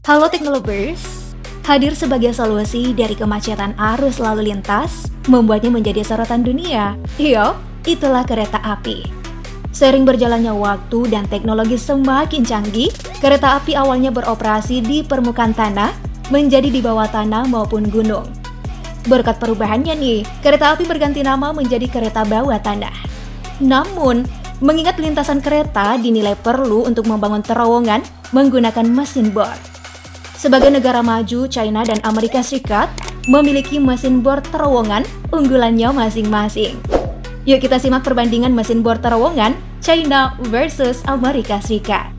Halo Teknolovers, hadir sebagai solusi dari kemacetan arus lalu lintas, membuatnya menjadi sorotan dunia. Yo, itulah kereta api. Seiring berjalannya waktu dan teknologi semakin canggih, kereta api awalnya beroperasi di permukaan tanah, menjadi di bawah tanah maupun gunung. Berkat perubahannya nih, kereta api berganti nama menjadi kereta bawah tanah. Namun, mengingat lintasan kereta dinilai perlu untuk membangun terowongan menggunakan mesin bor. Sebagai negara maju, China dan Amerika Serikat memiliki mesin bor terowongan unggulannya masing-masing. Yuk kita simak perbandingan mesin bor terowongan China versus Amerika Serikat.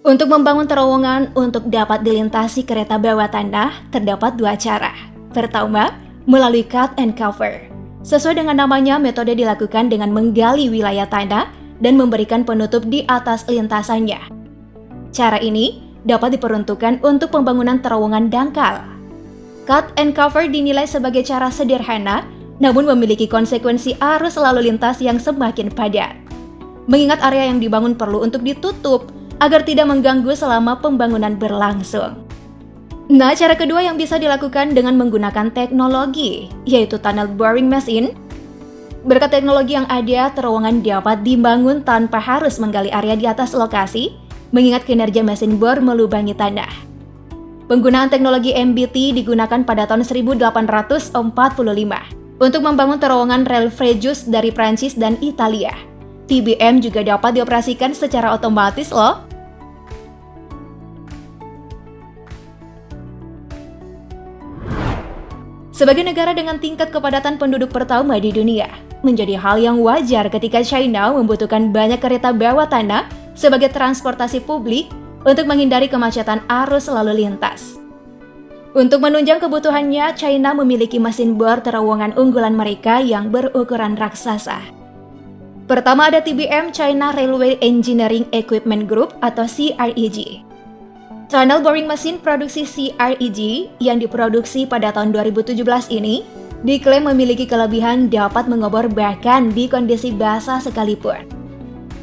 Untuk membangun terowongan untuk dapat dilintasi kereta bawah tanah, terdapat dua cara. Pertama, melalui cut and cover. Sesuai dengan namanya, metode dilakukan dengan menggali wilayah tanah dan memberikan penutup di atas lintasannya. Cara ini dapat diperuntukkan untuk pembangunan terowongan dangkal. Cut and cover dinilai sebagai cara sederhana, namun memiliki konsekuensi arus lalu lintas yang semakin padat. Mengingat area yang dibangun perlu untuk ditutup agar tidak mengganggu selama pembangunan berlangsung. Nah, cara kedua yang bisa dilakukan dengan menggunakan teknologi, yaitu tunnel boring machine. Berkat teknologi yang ada, terowongan dapat dibangun tanpa harus menggali area di atas lokasi, mengingat kinerja mesin bor melubangi tanah. Penggunaan teknologi MBT digunakan pada tahun 1845 untuk membangun terowongan rel Frejus dari Prancis dan Italia. TBM juga dapat dioperasikan secara otomatis loh. Sebagai negara dengan tingkat kepadatan penduduk pertama di dunia, menjadi hal yang wajar ketika China membutuhkan banyak kereta bawah tanah sebagai transportasi publik untuk menghindari kemacetan arus lalu lintas. Untuk menunjang kebutuhannya, China memiliki mesin bor terowongan unggulan mereka yang berukuran raksasa. Pertama ada TBM China Railway Engineering Equipment Group atau CREG. Tunnel boring machine produksi CREG yang diproduksi pada tahun 2017 ini diklaim memiliki kelebihan dapat mengobor bahkan di kondisi basah sekalipun.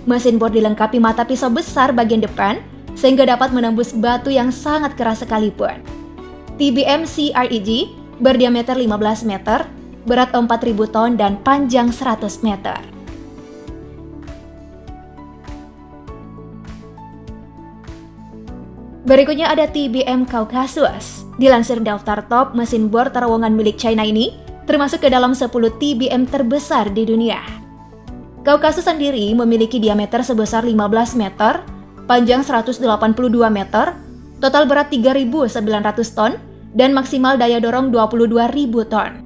Mesin bor dilengkapi mata pisau besar bagian depan sehingga dapat menembus batu yang sangat keras sekalipun. TBM CREG berdiameter 15 meter, berat 4.000 ton dan panjang 100 meter. Berikutnya ada TBM Kaukasus. Dilansir daftar top mesin bor terowongan milik China ini, termasuk ke dalam 10 TBM terbesar di dunia. Kaukasus sendiri memiliki diameter sebesar 15 meter, panjang 182 meter, total berat 3.900 ton, dan maksimal daya dorong 22.000 ton.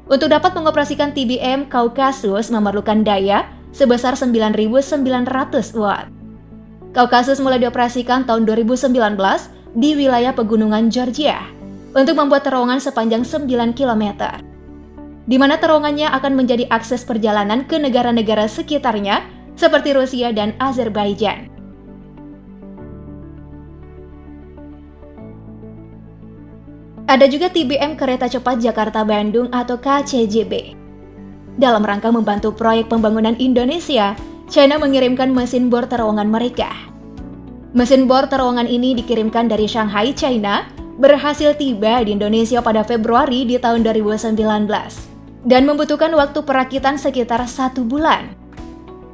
Untuk dapat mengoperasikan TBM Kaukasus memerlukan daya sebesar 9.900 watt. Kaukasus mulai dioperasikan tahun 2019 di wilayah pegunungan Georgia untuk membuat terowongan sepanjang 9 km. Di mana terowongannya akan menjadi akses perjalanan ke negara-negara sekitarnya seperti Rusia dan Azerbaijan. Ada juga TBM Kereta Cepat Jakarta-Bandung atau KCJB. Dalam rangka membantu proyek pembangunan Indonesia, China mengirimkan mesin bor terowongan mereka. Mesin bor terowongan ini dikirimkan dari Shanghai, China, berhasil tiba di Indonesia pada Februari di tahun 2019 dan membutuhkan waktu perakitan sekitar 1 bulan.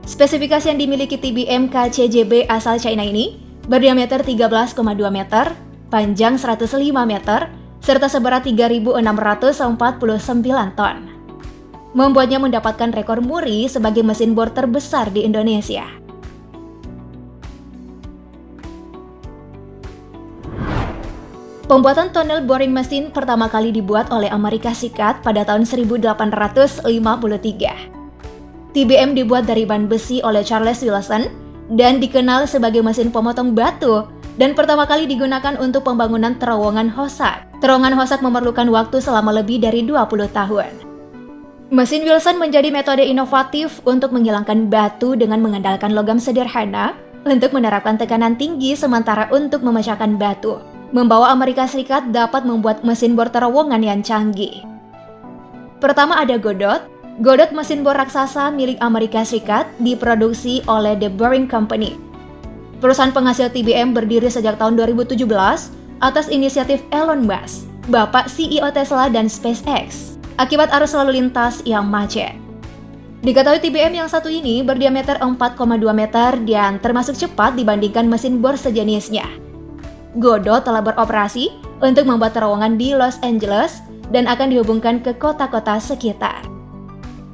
Spesifikasi yang dimiliki TBM KCJB asal China ini berdiameter 13,2 meter, panjang 105 meter, serta seberat 3.649 ton. Membuatnya mendapatkan rekor muri sebagai mesin bor terbesar di Indonesia. Pembuatan tunnel boring machine pertama kali dibuat oleh Amerika Serikat pada tahun 1853. TBM dibuat dari ban besi oleh Charles Wilson dan dikenal sebagai mesin pemotong batu dan pertama kali digunakan untuk pembangunan terowongan Hossak. Terowongan Hossak memerlukan waktu selama lebih dari 20 tahun. Mesin Wilson menjadi metode inovatif untuk menghilangkan batu dengan mengandalkan logam sederhana untuk menerapkan tekanan tinggi sementara untuk memecahkan batu, membawa Amerika Serikat dapat membuat mesin bor terowongan yang canggih. Pertama ada Godot, Godot mesin bor raksasa milik Amerika Serikat diproduksi oleh The Boring Company. Perusahaan penghasil TBM berdiri sejak tahun 2017 atas inisiatif Elon Musk, bapak CEO Tesla dan SpaceX, akibat arus lalu lintas yang macet. Diketahui TBM yang satu ini berdiameter 4,2 meter dan termasuk cepat dibandingkan mesin bor sejenisnya. Godot telah beroperasi untuk membuat terowongan di Los Angeles dan akan dihubungkan ke kota-kota sekitar.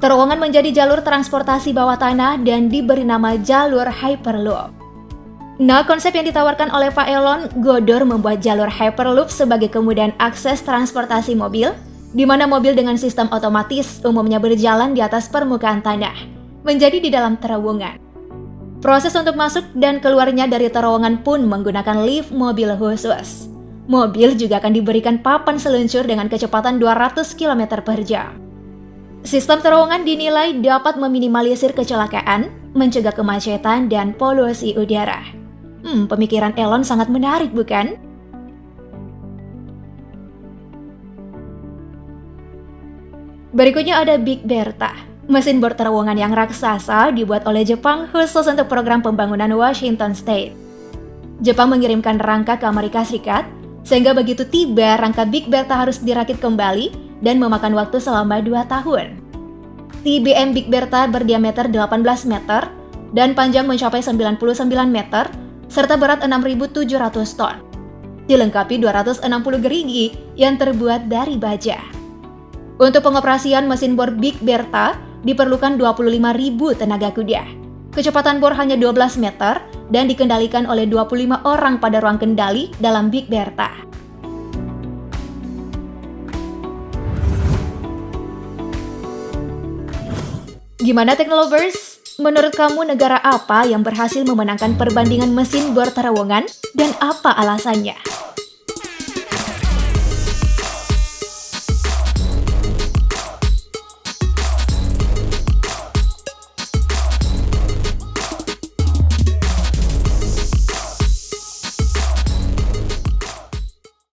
Terowongan menjadi jalur transportasi bawah tanah dan diberi nama jalur Hyperloop. Nah, konsep yang ditawarkan oleh Pak Elon, Godot membuat jalur Hyperloop sebagai kemudahan akses transportasi mobil, di mana mobil dengan sistem otomatis umumnya berjalan di atas permukaan tanah, menjadi di dalam terowongan. Proses untuk masuk dan keluarnya dari terowongan pun menggunakan lift mobil khusus. Mobil juga akan diberikan papan seluncur dengan kecepatan 200 km per jam. Sistem terowongan dinilai dapat meminimalisir kecelakaan, mencegah kemacetan, dan polusi udara. Pemikiran Elon sangat menarik, bukan? Berikutnya ada Big Bertha, mesin bor terowongan yang raksasa dibuat oleh Jepang khusus untuk program pembangunan Washington State. Jepang mengirimkan rangka ke Amerika Serikat, sehingga begitu tiba rangka Big Bertha harus dirakit kembali dan memakan waktu selama 2 tahun. TBM Big Bertha berdiameter 18 meter dan panjang mencapai 99 meter, serta berat 6.700 ton. Dilengkapi 260 gerigi yang terbuat dari baja. Untuk pengoperasian mesin bor Big Bertha diperlukan 25.000 tenaga kuda. Kecepatan bor hanya 12 meter dan dikendalikan oleh 25 orang pada ruang kendali dalam Big Bertha. Gimana Teknolovers? Menurut kamu negara apa yang berhasil memenangkan perbandingan mesin bor terowongan dan apa alasannya?